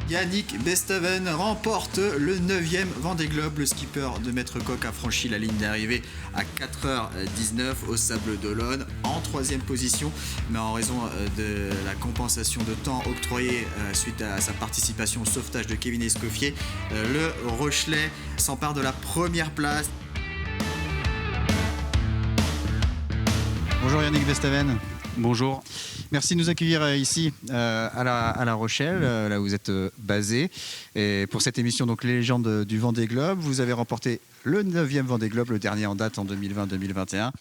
Yannick Bestaven remporte le 9e Vendée Globe. Le skipper de Maître Coq a franchi la ligne d'arrivée à 4h19 au Sable d'Olonne en 3e position. Mais en raison de la compensation de temps octroyée suite à sa participation au sauvetage de Kevin Escoffier, le Rochelais s'empare de la première place. Bonjour Yannick Bestaven. Bonjour. Merci de nous accueillir ici à La Rochelle, là où vous êtes basé. Et pour cette émission, donc les légendes du Vendée Globe, vous avez remporté le 9e Vendée Globe, le dernier en date en 2020-2021.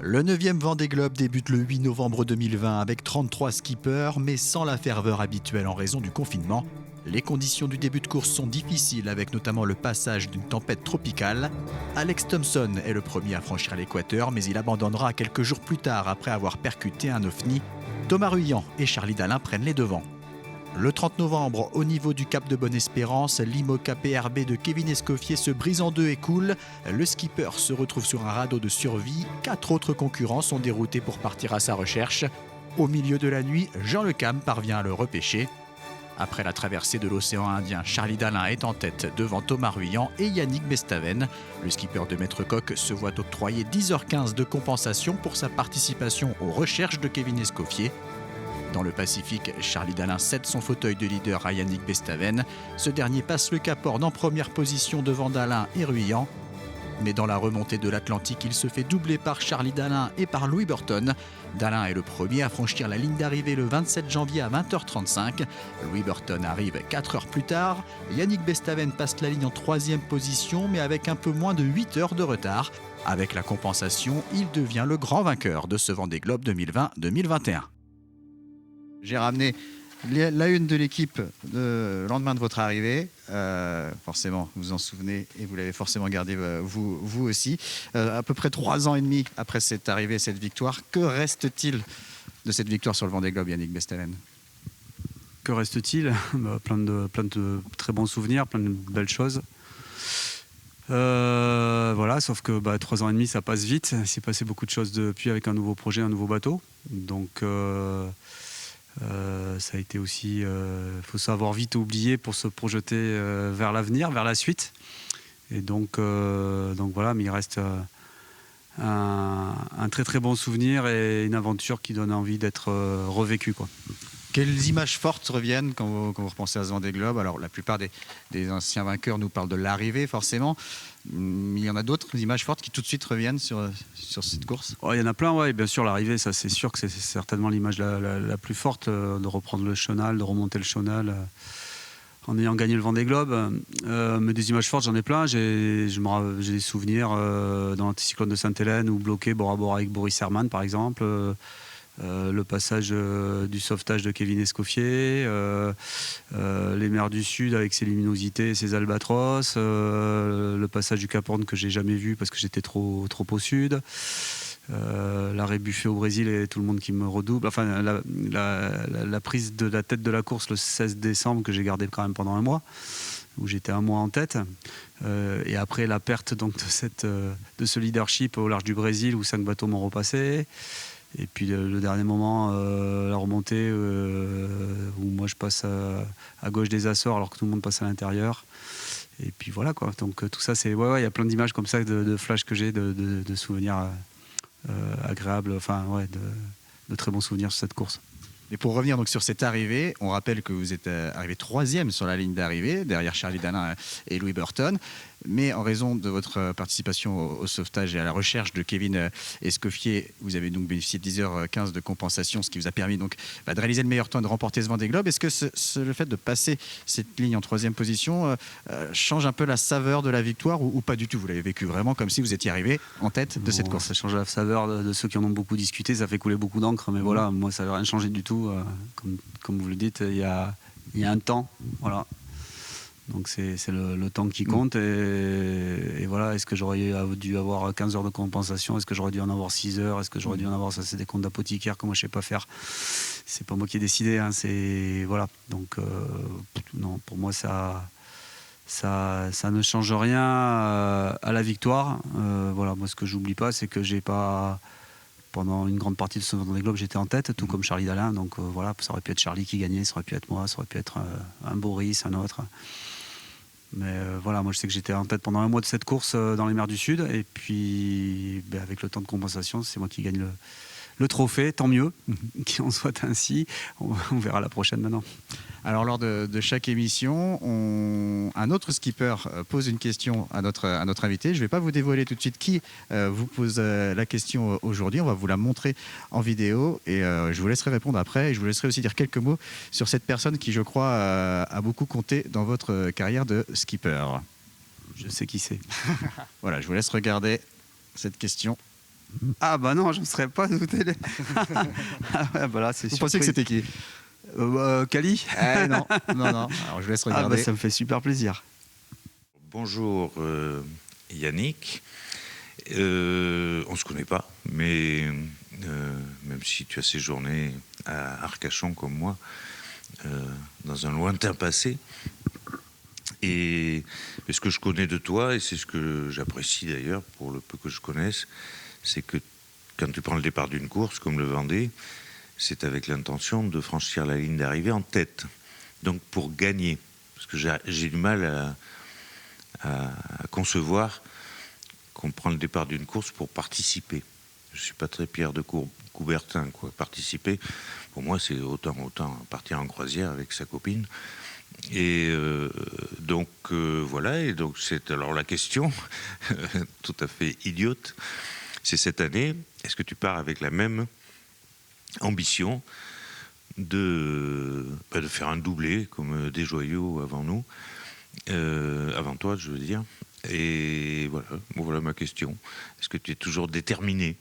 Le 9e Vendée Globe débute le 8 novembre 2020 avec 33 skippers, mais sans la ferveur habituelle en raison du confinement. Les conditions du début de course sont difficiles, avec notamment le passage d'une tempête tropicale. Alex Thompson est le premier à franchir l'équateur, mais il abandonnera quelques jours plus tard après avoir percuté un ovni. Thomas Ruyant et Charlie Dalin prennent les devants. Le 30 novembre, au niveau du Cap de Bonne-Espérance, l'IMOCA PRB de Kevin Escoffier se brise en deux et coule. Le skipper se retrouve sur un radeau de survie. 4 autres concurrents sont déroutés pour partir à sa recherche. Au milieu de la nuit, Jean Le Cam parvient à le repêcher. Après la traversée de l'océan Indien, Charlie Dalin est en tête devant Thomas Ruyant et Yannick Bestaven. Le skipper de Maître Coq se voit octroyer 10h15 de compensation pour sa participation aux recherches de Kevin Escoffier. Dans le Pacifique, Charlie Dalin cède son fauteuil de leader à Yannick Bestaven. Ce dernier passe le Cap Horn en première position devant Dalin et Ruyant. Mais dans la remontée de l'Atlantique, il se fait doubler par Charlie Dalin et par Louis Burton. Dalin est le premier à franchir la ligne d'arrivée le 27 janvier à 20h35. Louis Burton arrive 4 heures plus tard. Yannick Bestaven passe la ligne en 3e position, mais avec un peu moins de 8 heures de retard. Avec la compensation, il devient le grand vainqueur de ce Vendée Globe 2020-2021. J'ai ramené la une de l'équipe le lendemain de votre arrivée. Forcément, vous vous en souvenez et vous l'avez forcément gardé vous aussi. À peu près 3 ans et demi après cette arrivée, cette victoire, que reste-t-il de cette victoire sur le Vendée Globe, Yannick Bestaven? Que reste-t-il? Plein de très bons souvenirs, plein de belles choses. Voilà, sauf que 3 ans et demi, ça passe vite. Il s'est passé beaucoup de choses depuis avec un nouveau projet, un nouveau bateau. Donc ça a été aussi, faut savoir vite oublier pour se projeter vers l'avenir, vers la suite. Et donc voilà, mais il reste un très très bon souvenir et une aventure qui donne envie d'être revécue, quoi. Quelles images fortes reviennent quand vous repensez à ce Vendée Globe? Alors, la plupart des anciens vainqueurs nous parlent de l'arrivée, forcément. Il y en a d'autres images fortes qui tout de suite reviennent sur cette course? Il y en a plein, ouais. Bien sûr, l'arrivée, ça c'est sûr que c'est certainement l'image la plus forte, de reprendre le chenal, de remonter le chenal en ayant gagné le Vendée Globe. Mais des images fortes, j'en ai plein. J'ai des souvenirs dans l'anticyclone de Sainte-Hélène ou bloqué bord à bord avec Boris Herman, par exemple. Le passage du sauvetage de Kevin Escoffier, les mers du Sud avec ses luminosités et ses albatros, le passage du Cap Horn que j'ai jamais vu parce que j'étais trop au sud, l'arrêt Buffet au Brésil et tout le monde qui me redouble, enfin la prise de la tête de la course le 16 décembre que j'ai gardé quand même pendant un mois, où j'étais un mois en tête, et après la perte donc de ce leadership au large du Brésil où 5 bateaux m'ont repassé. Et puis le dernier moment, la remontée où moi je passe à gauche des Açores alors que tout le monde passe à l'intérieur. Et puis voilà, quoi. Donc tout ça, c'est il y a plein d'images comme ça, de flashs que j'ai, de souvenirs agréables, de très bons souvenirs sur cette course. Et pour revenir donc sur cette arrivée, on rappelle que vous êtes arrivé 3e sur la ligne d'arrivée, derrière Charlie Dalin et Louis Burton. Mais en raison de votre participation au sauvetage et à la recherche de Kevin Escoffier, vous avez donc bénéficié de 10h15 de compensation, ce qui vous a permis donc de réaliser le meilleur temps et de remporter ce Vendée Globe. Est-ce que le fait de passer cette ligne en 3e position change un peu la saveur de la victoire ou pas du tout? Vous l'avez vécu vraiment comme si vous étiez arrivé en tête de cette course? Ça change la saveur de ceux qui en ont beaucoup discuté, ça fait couler beaucoup d'encre, mais voilà, moi ça n'a rien changé du tout. Comme vous le dites, il y a un temps, voilà. Donc c'est le temps qui compte, et voilà. Est-ce que j'aurais dû avoir 15 heures de compensation? Est-ce que j'aurais dû en avoir 6 heures? Est-ce que j'aurais dû en avoir? Ça, c'est des comptes d'apothicaire que moi je sais pas faire. C'est pas moi qui ai décidé, hein. C'est voilà. Donc non, pour moi ça ne change rien à la victoire. Voilà, moi ce que j'oublie pas, c'est que j'ai pas pendant une grande partie de ce Vendée Globe, j'étais en tête, tout comme Charlie Dalin. Donc voilà, ça aurait pu être Charlie qui gagnait, ça aurait pu être moi, ça aurait pu être un Boris, un autre. Mais voilà, moi je sais que j'étais en tête pendant un mois de cette course dans les mers du Sud. Et puis avec le temps de compensation, c'est moi qui gagne le trophée, tant mieux, qu'on soit ainsi. On verra la prochaine maintenant. Alors lors de chaque émission, un autre skipper pose une question à notre invité. Je ne vais pas vous dévoiler tout de suite qui vous pose la question aujourd'hui. On va vous la montrer en vidéo et je vous laisserai répondre après. Et je vous laisserai aussi dire quelques mots sur cette personne qui, je crois, a beaucoup compté dans votre carrière de skipper. Je sais qui c'est. Voilà, je vous laisse regarder cette question. Ah bah non, je ne serais pas douté. Ah ouais, bah là, c'est vous pensez que c'était qui? Kali? Non. Alors je vous laisse regarder. Ah bah, ça me fait super plaisir. Bonjour Yannick. On ne se connaît pas, mais même si tu as séjourné à Arcachon comme moi, dans un lointain passé, et ce que je connais de toi, et c'est ce que j'apprécie d'ailleurs, pour le peu que je connaisse, c'est que quand tu prends le départ d'une course comme le Vendée, c'est avec l'intention de franchir la ligne d'arrivée en tête. Donc pour gagner. Parce que j'ai du mal à concevoir qu'on prend le départ d'une course pour participer. Je ne suis pas très Pierre de Coubertin, quoi. Participer, pour moi, c'est autant partir en croisière avec sa copine. Et donc voilà. Et donc c'est alors la question, tout à fait idiote, c'est cette année, est-ce que tu pars avec la même ambition de faire un doublé comme des joyaux avant nous, avant toi je veux dire, et voilà ma question, est-ce que tu es toujours déterminé?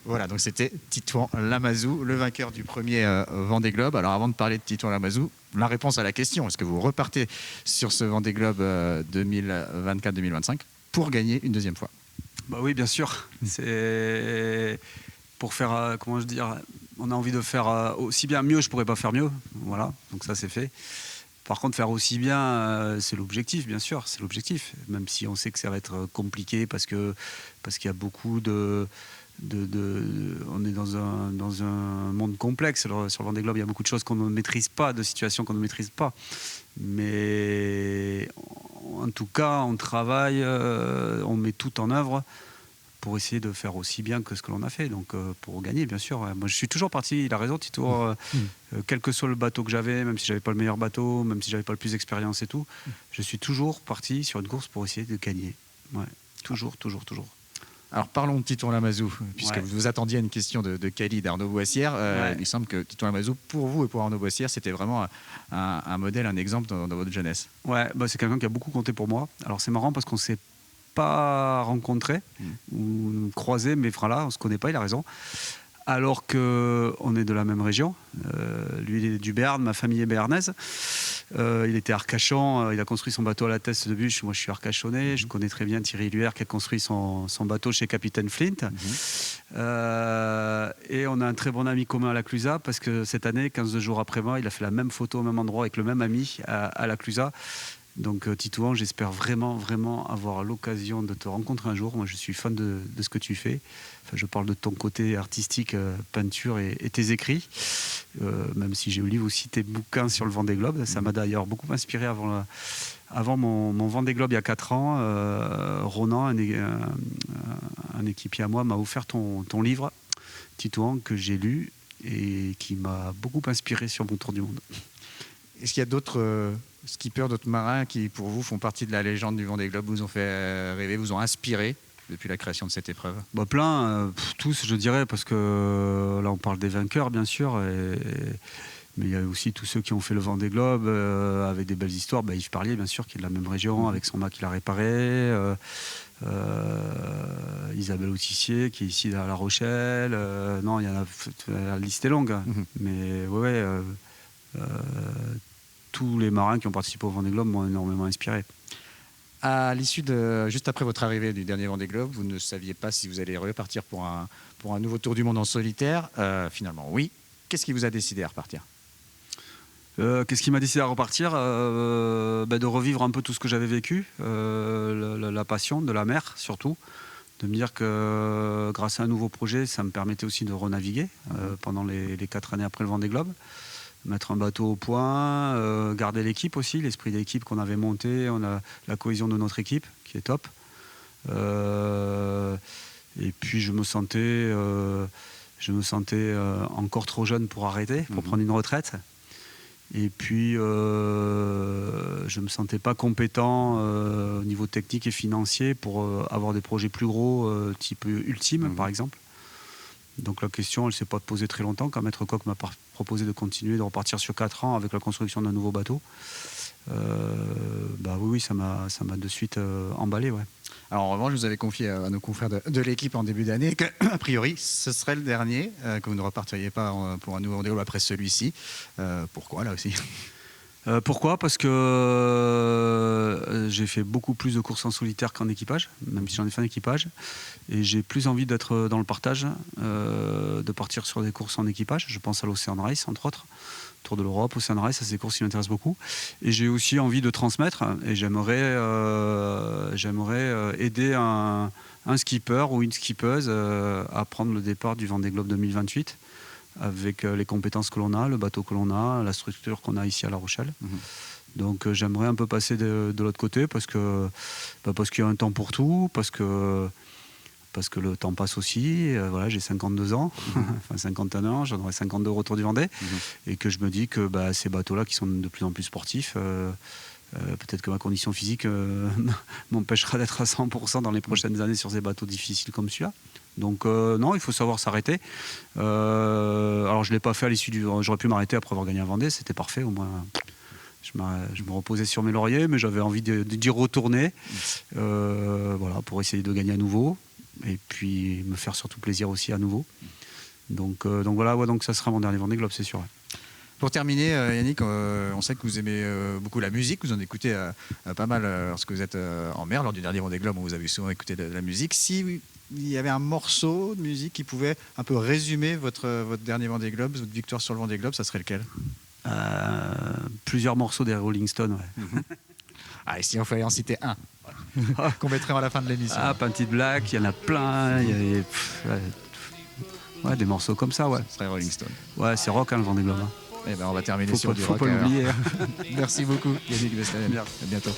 Voilà, donc c'était Titouan Lamazou, le vainqueur du premier Vendée Globe. Alors avant de parler de Titouan Lamazou, la réponse à la question, est-ce que vous repartez sur ce Vendée Globe 2024-2025 pour gagner une deuxième fois? Bah oui, bien sûr. C'est pour faire, comment je dire, on a envie de faire aussi bien, mieux, je pourrais pas faire mieux. Voilà, donc ça c'est fait. Par contre, faire aussi bien, c'est l'objectif, bien sûr, c'est l'objectif. Même si on sait que ça va être compliqué parce qu'il y a beaucoup on est dans un monde complexe. Alors, sur le Vendée Globe, il y a beaucoup de choses qu'on ne maîtrise pas, de situations qu'on ne maîtrise pas. Mais en tout cas, on travaille, on met tout en œuvre pour essayer de faire aussi bien que ce que l'on a fait. Donc pour gagner, bien sûr. Moi, je suis toujours parti, il a raison, Tito, quel que soit le bateau que j'avais, même si j'avais pas le meilleur bateau, même si j'avais pas le plus d'expérience et tout, je suis toujours parti sur une course pour essayer de gagner. Ouais, toujours. Alors parlons de Titouan Lamazou, puisque vous attendiez à une question de Kali, d'Arnaud Boissière. Il semble que Titouan Lamazou, pour vous et pour Arnaud Boissière, c'était vraiment un modèle, un exemple dans votre jeunesse. Ouais, c'est quelqu'un qui a beaucoup compté pour moi. Alors c'est marrant parce qu'on ne s'est pas rencontrés ou croisés, mais voilà, on ne se connaît pas, il a raison. Alors qu'on est de la même région. Lui, il est du Béarn, ma famille est béarnaise. Il était Arcachon, il a construit son bateau à la Teste de Buch. Moi, je suis arcachonnais. Je connais très bien Thierry Luer qui a construit son bateau chez Capitaine Flint. Et on a un très bon ami commun à la Clusaz parce que cette année, 15 jours après moi, il a fait la même photo au même endroit avec le même ami à la Clusaz. Donc Titouan, j'espère vraiment avoir l'occasion de te rencontrer un jour. Moi, je suis fan de ce que tu fais. Enfin, je parle de ton côté artistique, peinture et tes écrits. Même si j'ai lu aussi tes bouquins sur le Vendée Globe. Ça m'a d'ailleurs beaucoup inspiré avant mon Vendée Globe il y a 4 ans. Ronan, un équipier à moi, m'a offert ton livre, Titouan, que j'ai lu et qui m'a beaucoup inspiré sur mon tour du monde. Est-ce qu'il y a d'autres skippers, d'autres marins qui, pour vous, font partie de la légende du Vendée Globe, vous ont fait rêver, vous ont inspiré depuis la création de cette épreuve? Plein, tous, je dirais, parce que là, on parle des vainqueurs, bien sûr, mais il y a aussi tous ceux qui ont fait le Vendée Globe avec des belles histoires. Yves Parlier, bien sûr, qui est de la même région, avec son mât qu'il a réparé. Isabelle Autissier, qui est ici à La Rochelle. Non, il y en a, la liste est longue, mais tous les marins qui ont participé au Vendée Globe m'ont énormément inspiré. À l'issue juste après votre arrivée du dernier Vendée Globe, vous ne saviez pas si vous alliez repartir pour un nouveau tour du monde en solitaire. Finalement, oui. Qu'est-ce qui vous a décidé à repartir? Qu'est-ce qui m'a décidé à repartir? De revivre un peu tout ce que j'avais vécu, la passion de la mer surtout, de me dire que grâce à un nouveau projet, ça me permettait aussi de renaviguer pendant les 4 années après le Vendée Globe. Mettre un bateau au point, garder l'équipe aussi, l'esprit d'équipe qu'on avait monté, on a la cohésion de notre équipe qui est top. Et puis je me sentais encore trop jeune pour arrêter, pour prendre une retraite. Et puis je ne me sentais pas compétent au niveau technique et financier pour avoir des projets plus gros, type Ultime par exemple. Donc la question, elle ne s'est pas posée très longtemps quand Maître Coq m'a proposé de continuer, de repartir sur 4 ans avec la construction d'un nouveau bateau. Oui, ça m'a de suite emballé. Ouais. Alors en revanche, vous avez confié à nos confrères de l'équipe en début d'année qu'a priori, ce serait le dernier, que vous ne repartiriez pas pour un nouveau Vendée Globe après celui-ci. Pourquoi là aussi? Pourquoi? Parce que j'ai fait beaucoup plus de courses en solitaire qu'en équipage, même si j'en ai fait en équipage. Et j'ai plus envie d'être dans le partage, de partir sur des courses en équipage. Je pense à l'Ocean Race, entre autres. Tour de l'Europe, Ocean Race, ça c'est des courses qui m'intéressent beaucoup. Et j'ai aussi envie de transmettre. Et j'aimerais aider un skipper ou une skippeuse à prendre le départ du Vendée Globe 2028. Avec les compétences que l'on a, le bateau que l'on a, la structure qu'on a ici à La Rochelle. Donc j'aimerais un peu passer de l'autre côté parce qu'il y a un temps pour tout, parce que le temps passe aussi. Voilà, j'ai 52 ans, enfin 51 ans, j'en aurai 52 au retour du Vendée. Et que je me dis que ces bateaux-là qui sont de plus en plus sportifs, peut-être que ma condition physique m'empêchera d'être à 100% dans les prochaines années sur ces bateaux difficiles comme celui-là. Donc non, il faut savoir s'arrêter. Alors je ne l'ai pas fait à l'issue j'aurais pu m'arrêter après avoir gagné un Vendée, c'était parfait, au moins je me reposais sur mes lauriers, mais j'avais envie d'y retourner pour essayer de gagner à nouveau et puis me faire surtout plaisir aussi à nouveau. Donc voilà, donc ça sera mon dernier Vendée Globe, c'est sûr. Ouais. Pour terminer, Yannick, on sait que vous aimez beaucoup la musique, vous en écoutez pas mal lorsque vous êtes en mer. Lors du dernier Vendée Globe, vous avez souvent écouté de la musique. Si il y avait un morceau de musique qui pouvait un peu résumer votre dernier Vendée Globe, votre victoire sur le Vendée Globe, ça serait lequel? Plusieurs morceaux des Rolling Stones, ouais. Et si on fallait en citer un qu'on mettrait à la fin de l'émission? Painted Black, il y en a plein, des morceaux comme ça, ouais. Ce serait Rolling Stone. Ouais, c'est rock, le Vendée Globe. On va terminer sur du rock. Faut pas l'oublier. Merci beaucoup, Yannick Vestel. Bien. À bientôt.